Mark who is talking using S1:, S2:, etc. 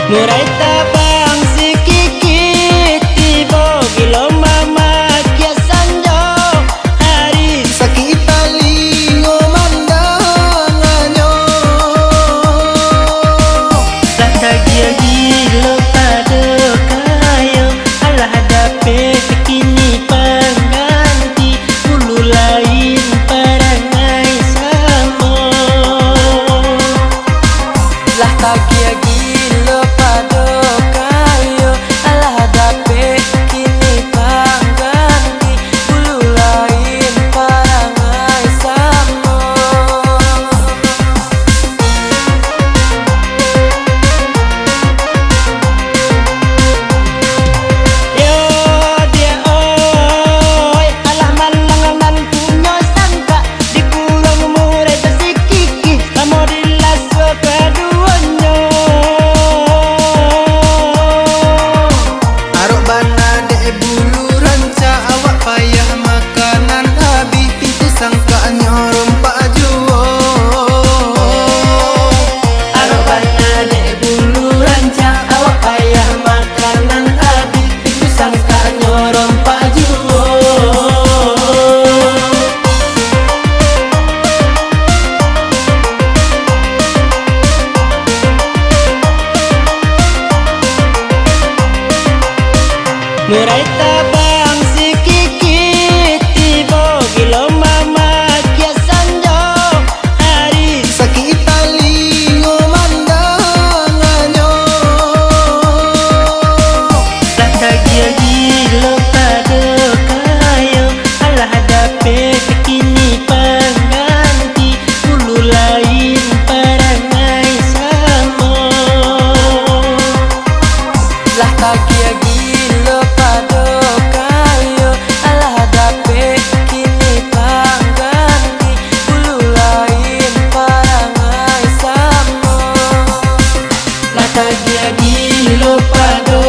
S1: Murai tabang sikikit tibo gilo mama kia sanjo hari
S2: sakit palingo mandanganyo
S1: latagia gilo pada kayo alah hadapi kini pengganti ulu lain perangai samo lah tagia gilo pada kayo alah hadapi kini pengganti ulu lain perangai samo. Yo dia oi alah malangan punya sangka dikurung murai besikiki lamo dilas keduanya
S2: arok bana dek bulu ranca awak payah makanan habis itu sangka nyorong pak juo
S1: arok bana dek bulu ranca awak payah makanan habis itu sangka nyorong pak juo. Murai tabang sikikit tibo gilo mama kia sanjo hari
S2: sakit palingo mandanganyo
S1: latagia gilo pada kayo alah hadapi kini pengganti ulu lain perangai samo lah tagia gilo pada kayo alah hadapi kini pengganti ulu lain perangai samo. Murai tabang sikikit tibo gilo mama kia sanjo hari sakit palingo mandanganyo latagia gilo pada kayo alah hadapi kini pengganti ulu lain perangai samo. Lah tagia gilo pada kayo alah hadapi kini pengganti ulu lain perangai samo. Lah tagia gilo pada